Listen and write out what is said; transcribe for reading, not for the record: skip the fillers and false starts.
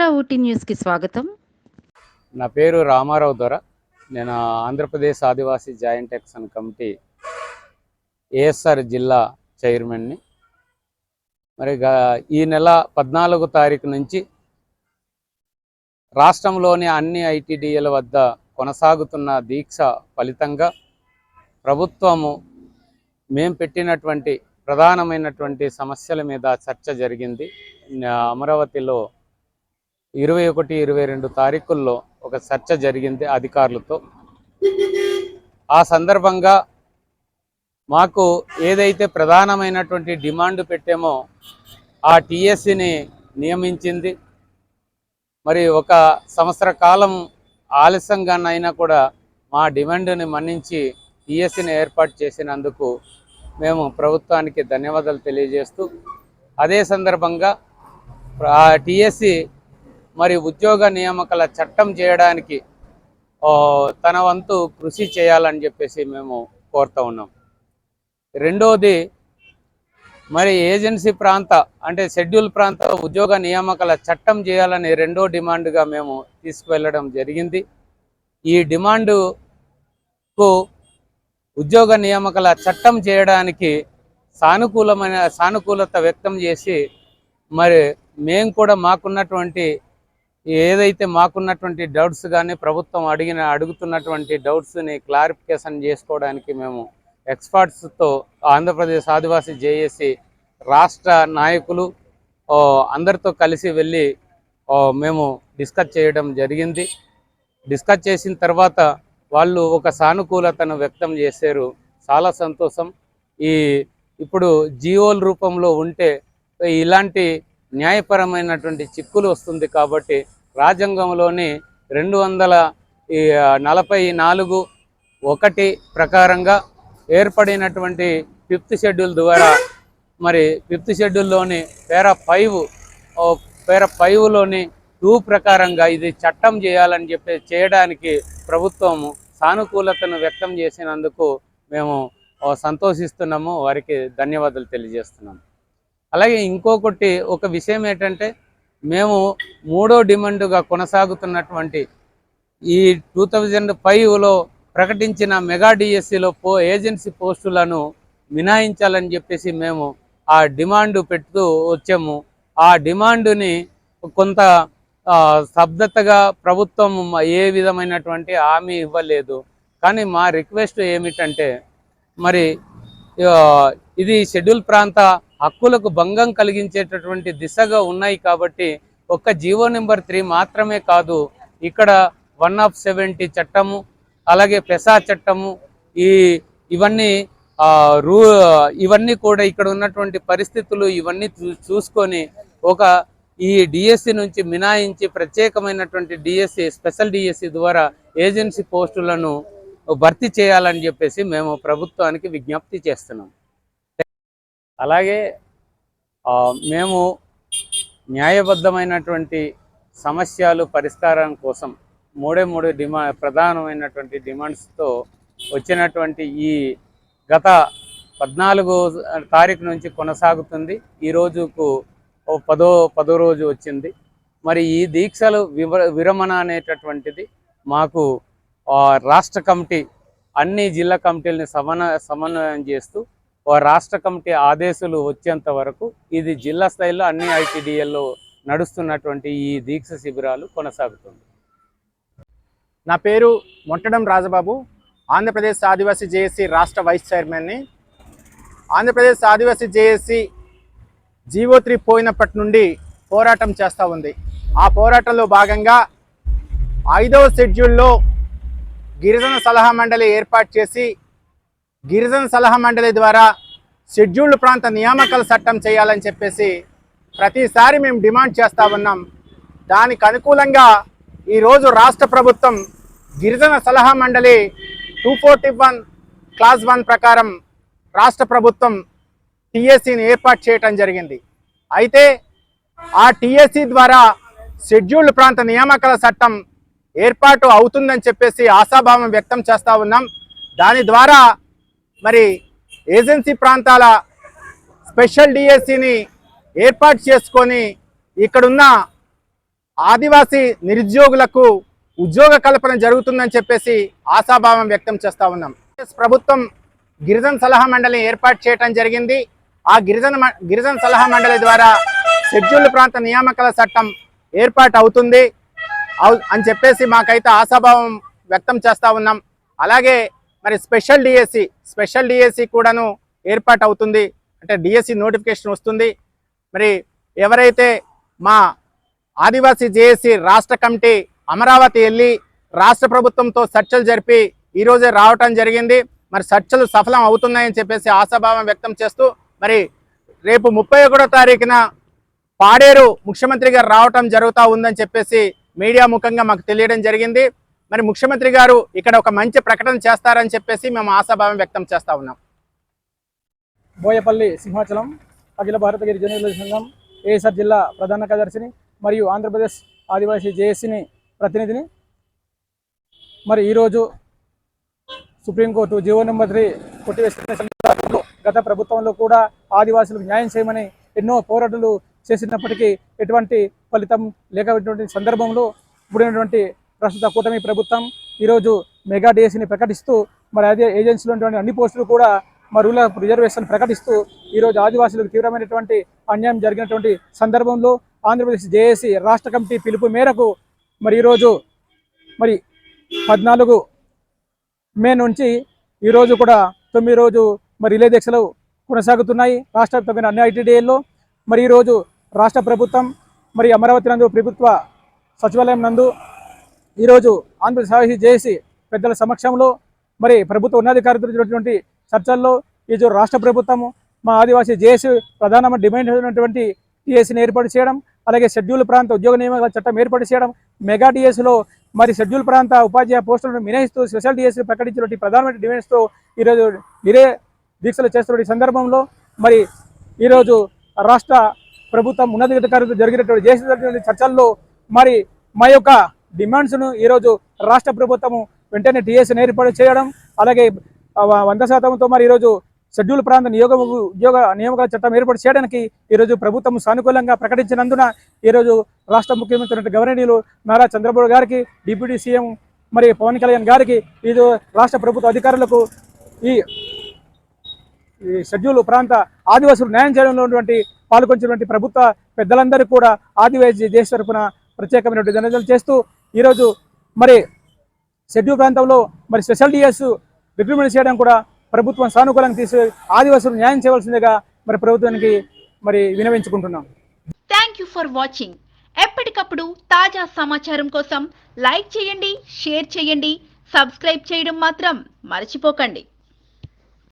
మన ఊటీ న్యూస్కి స్వాగతం. నా పేరు రామారావు దొర. నేను ఆంధ్రప్రదేశ్ ఆదివాసీ జాయింట్ యాక్షన్ కమిటీ ఏఎస్ఆర్ జిల్లా చైర్మన్ని. మరి ఈ నెల 14వ తారీఖు నుంచి రాష్ట్రంలోని అన్ని ఐటీడీఏల వద్ద కొనసాగుతున్న దీక్ష ఫలితంగా ప్రభుత్వము మేము పెట్టినటువంటి ప్రధానమైనటువంటి సమస్యల మీద చర్చ జరిగింది. అమరావతిలో 21, 22 తారీఖుల్లో ఒక చర్చ జరిగింది అధికారులతో. ఆ సందర్భంగా మాకు ఏదైతే ప్రధానమైనటువంటి డిమాండ్ పెట్టామో ఆ టీఎస్సీని నియమించింది. మరి 1 సంవత్సర కాలం ఆలస్యంగానైనా కూడా మా డిమాండ్ని మన్నించి టీఎస్సీని ఏర్పాటు చేసినందుకు మేము ప్రభుత్వానికి ధన్యవాదాలు తెలియజేస్తూ, అదే సందర్భంగా ఆ టీఎస్సీ మరి ఉద్యోగ నియామకాల చట్టం చేయడానికి తన వంతు కృషి చేయాలని చెప్పేసి మేము కోరుతూ ఉన్నాం. రెండోది, మరి ఏజెన్సీ ప్రాంత అంటే షెడ్యూల్ ప్రాంత ఉద్యోగ నియామకాల చట్టం చేయాలని రెండో డిమాండ్గా మేము తీసుకువెళ్ళడం జరిగింది. ఈ డిమాండుకు ఉద్యోగ నియామకాల చట్టం చేయడానికి సానుకూలత వ్యక్తం చేసి, మరి మేము కూడా మాకున్నటువంటి డౌట్స్ కానీ ప్రభుత్వం అడుగుతున్నటువంటి డౌట్స్ని క్లారిఫికేషన్ చేసుకోవడానికి మేము ఎక్స్పర్ట్స్తో ఆంధ్రప్రదేశ్ ఆదివాసీ జేఏసీ రాష్ట్ర నాయకులు అందరితో కలిసి వెళ్ళి మేము డిస్కస్ చేయడం జరిగింది. డిస్కస్ చేసిన తర్వాత వాళ్ళు ఒక సానుకూలతను వ్యక్తం చేశారు. చాలా సంతోషం. ఇప్పుడు జీవోల రూపంలో ఉంటే ఇలాంటి న్యాయపరమైనటువంటి చిక్కులు వస్తుంది కాబట్టి రాజ్యాంగంలోని 244(1) ప్రకారంగా ఏర్పడినటువంటి 5th షెడ్యూల్ ద్వారా మరి 5th షెడ్యూల్లోని పేరా 5లోని 2 ప్రకారంగా ఇది చట్టం చేయాలని చేయడానికి ప్రభుత్వము సానుకూలతను వ్యక్తం చేసినందుకు మేము సంతోషిస్తున్నాము. వారికి ధన్యవాదాలు తెలియజేస్తున్నాము. అలాగే ఇంకొకటి ఒక విషయం ఏంటంటే, మేము 3వ డిమాండ్గా కొనసాగుతున్నటువంటి ఈ 2005లో ప్రకటించిన మెగా డిఎస్సిలో ఏజెన్సీ పోస్టులను మినహాయించాలని చెప్పేసి మేము ఆ డిమాండ్ పెడుతూ వచ్చాము. ఆ డిమాండ్ని కొంత స్తబ్దతగా ప్రభుత్వం ఏ విధమైనటువంటి హామీ ఇవ్వలేదు. కానీ మా రిక్వెస్ట్ ఏమిటంటే, మరి ఇది షెడ్యూల్ ప్రాంత హక్కులకు భంగం కలిగించేటటువంటి దిశగా ఉన్నాయి కాబట్టి ఒక్క జీవో నెంబర్ 3 మాత్రమే కాదు, ఇక్కడ 1/70 చట్టము, అలాగే పెసా చట్టము, ఇవన్నీ కూడా ఇక్కడ ఉన్నటువంటి పరిస్థితులు ఇవన్నీ చూసుకొని ఈ డిఎస్సి నుంచి మినహాయించి ప్రత్యేకమైనటువంటి డిఎస్సి, స్పెషల్ డిఎస్సి ద్వారా ఏజెన్సీ పోస్టులను భర్తీ చేయాలని చెప్పేసి మేము ప్రభుత్వానికి విజ్ఞప్తి చేస్తున్నాం. అలాగే మేము న్యాయబద్ధమైనటువంటి సమస్యలు పరిష్కారం కోసం 3 ప్రధానమైనటువంటి డిమాండ్స్తో వచ్చినటువంటి ఈ గత 14వ తారీఖు నుంచి కొనసాగుతుంది. ఈ రోజుకు 10వ రోజు వచ్చింది. మరి ఈ దీక్షలు విరమణ అనేటటువంటిది మాకు రాష్ట్ర కమిటీ అన్ని జిల్లా కమిటీలని సమన్వయం చేస్తూ రాష్ట్ర కమిటీ ఆదేశాలు వచ్చేంత వరకు ఇది జిల్లా స్థాయిలో అన్ని ఐటీడీఏల్లో నడుస్తున్నటువంటి ఈ దీక్ష శిబిరాలు కొనసాగుతుంది. నా పేరు మొంటడం రాజబాబు, ఆంధ్రప్రదేశ్ ఆదివాసీ జేఏసీ రాష్ట్ర వైస్ చైర్మన్ని. ఆంధ్రప్రదేశ్ ఆదివాసీ జేఏసీ జీవో 3 పోయినప్పటి నుండి పోరాటం చేస్తూ ఉంది. ఆ పోరాటంలో భాగంగా 5వ షెడ్యూల్లో గిరిజన సలహా మండలి ఏర్పాటు చేసి గిరిజన సలహా మండలి ద్వారా షెడ్యూల్డ్ ప్రాంత నియామకాల చట్టం చేయాలని చెప్పేసి ప్రతిసారి మేము డిమాండ్ చేస్తూ ఉన్నాం. దానికి అనుకూలంగా ఈరోజు రాష్ట్ర ప్రభుత్వం గిరిజన సలహా మండలి 241 క్లాస్ 1 ప్రకారం రాష్ట్ర ప్రభుత్వం టీఎస్సీని ఏర్పాటు చేయటం జరిగింది. అయితే ఆ టీఎస్సీ ద్వారా షెడ్యూల్డ్ ప్రాంత నియామకాల చట్టం ఏర్పాటు అవుతుందని చెప్పేసి ఆశాభావం వ్యక్తం చేస్తూ ఉన్నాం. దాని ద్వారా మరి ఏజెన్సీ ప్రాంతాల స్పెషల్ డిఎస్సిని ఏర్పాటు చేసుకొని ఇక్కడున్న ఆదివాసీ నిరుద్యోగులకు ఉద్యోగ కల్పన జరుగుతుందని చెప్పేసి ఆశాభావం వ్యక్తం చేస్తూ ఉన్నాం. ప్రభుత్వం గిరిజన సలహా మండలిని ఏర్పాటు చేయడం జరిగింది. ఆ గిరిజన సలహా మండలి ద్వారా షెడ్యూల్డ్ ప్రాంత నియామకాల చట్టం ఏర్పాటు అవుతుంది అని చెప్పేసి మాకైతే ఆశాభావం వ్యక్తం చేస్తూ ఉన్నాం. అలాగే మరి స్పెషల్ డిఎస్సి కూడాను ఏర్పాటు అవుతుంది. అంటే డిఎస్సి నోటిఫికేషన్ వస్తుంది. మరి ఎవరైతే మా ఆదివాసీ జేఏసీ రాష్ట్ర కమిటీ అమరావతి వెళ్ళి రాష్ట్ర ప్రభుత్వంతో చర్చలు జరిపి ఈరోజే రావటం జరిగింది. మరి చర్చలు సఫలం అవుతున్నాయని చెప్పేసి ఆశాభావం వ్యక్తం చేస్తూ మరి రేపు 31వ తారీఖున పాడేరు ముఖ్యమంత్రి గారు రావటం జరుగుతూ ఉందని చెప్పేసి మీడియా ముఖంగా మాకు తెలియడం జరిగింది. మరి ముఖ్యమంత్రి గారు ఇక్కడ ఒక మంచి ప్రకటన చేస్తారని చెప్పేసి మేము ఆశాభావం వ్యక్తం చేస్తూ ఉన్నాం. బోయపల్లి సింహాచలం అఖిల భారత గిరిజన సంఘం ఏఎస్ఆర్ జిల్లా ప్రధాన కార్యదర్శిని మరియు ఆంధ్రప్రదేశ్ ఆదివాసీ జేఏసీని ప్రతినిధిని. మరి ఈరోజు సుప్రీంకోర్టు జీవో నెంబర్ 3 కొట్టివేసిన గత ప్రభుత్వంలో కూడా ఆదివాసులకు న్యాయం చేయమని ఎన్నో పోరాటాలు చేసినప్పటికీ ఎటువంటి ఫలితం లేకపోయినటువంటి సందర్భంలో ఇప్పుడున్నటువంటి ప్రస్తుత కూటమి ప్రభుత్వం ఈరోజు మెగా డిఎస్సిని ప్రకటిస్తూ మరి అదే ఏజెన్సీలో ఉన్నటువంటి అన్ని పోస్టులు కూడా మరి రూరల్ రిజర్వేషన్ ప్రకటిస్తూ ఈరోజు ఆదివాసులకు తీవ్రమైనటువంటి అన్యాయం జరిగినటువంటి సందర్భంలో ఆంధ్రప్రదేశ్ జేఏసీ రాష్ట్ర కమిటీ పిలుపు మేరకు మరి ఈరోజు మరి 14 మే నుంచి ఈరోజు కూడా 9 రోజు మరి రిలే దీక్షలు కొనసాగుతున్నాయి రాష్ట్ర వ్యాప్తమైన అన్ని ఐటీడీఏల్లో. మరి ఈరోజు రాష్ట్ర ప్రభుత్వం మరి అమరావతి నందు ప్రభుత్వ సచివాలయం నందు ఈరోజు ఆంధ్రప్రదేశ్ జేఏసీ పెద్దల సమక్షంలో మరి ప్రభుత్వ ఉన్నతాధికారులతో జరిగినటువంటి చర్చల్లో ఈరోజు రాష్ట్ర ప్రభుత్వము మా ఆదివాసీ జేఏసీ ప్రధానమైన డిమాండ్ అయినటువంటి టీఎస్సీని ఏర్పాటు చేయడం, అలాగే షెడ్యూల్ ప్రాంత ఉద్యోగ నియామకాల చట్టం ఏర్పాటు చేయడం, మెగా డిఎస్సీలో మరి షెడ్యూల్ ప్రాంత ఉపాధ్యాయ పోస్టులను మినహిస్తూ స్పెషల్ డిఎస్సీ ప్రకటించినటువంటి ప్రధానమైన డిమాండ్స్తో ఈరోజు నిరే దీక్షలు చేస్తున్న సందర్భంలో మరి ఈరోజు రాష్ట్ర ప్రభుత్వం ఉన్నతాధికారులతో జరిగినటువంటి జేఏసీ చర్చల్లో మరి మా యొక్క డిమాండ్స్ను ఈరోజు రాష్ట్ర ప్రభుత్వము వెంటనే టీఎస్సీని ఏర్పాటు చేయడం, అలాగే 100%తో మరి ఈరోజు షెడ్యూల్ ప్రాంత ఉద్యోగ నియామకాల చట్టం ఏర్పాటు చేయడానికి ఈరోజు ప్రభుత్వం సానుకూలంగా ప్రకటించినందున ఈరోజు రాష్ట్ర ముఖ్యమంత్రి గవర్నీయులు నారా చంద్రబాబు గారికి, డిప్యూటీ సీఎం మరి పవన్ కళ్యాణ్ గారికి, ఈరోజు రాష్ట్ర ప్రభుత్వ అధికారులకు ఈ షెడ్యూల్ ప్రాంత ఆదివాసులు న్యాయం చేయడంలో పాల్గొంచినటువంటి ప్రభుత్వ పెద్దలందరూ కూడా ఆదివాసీ దేశ తరఫున ప్రత్యేకమైనటువంటి ధన్యవాదాలు చేస్తూ ఈరోజు మరి షెడ్యూల్ ప్రాంతంలో మరి స్పెషల్ డిఎస్ రిక్రూట్మెంట్ చేయడం కూడా ప్రభుత్వం సానుకూలంగా తీసి ఆదివాసులు న్యాయం చేయవలసిందిగా మరి ప్రభుత్వానికి మరి వినవించుకుంటున్నాం. Thank you for watching. ఎప్పటికప్పుడు తాజా సమాచారం కోసం లైక్ చేయండి, షేర్ చేయండి, సబ్స్క్రైబ్ చేయడం మాత్రం మర్చిపోకండి.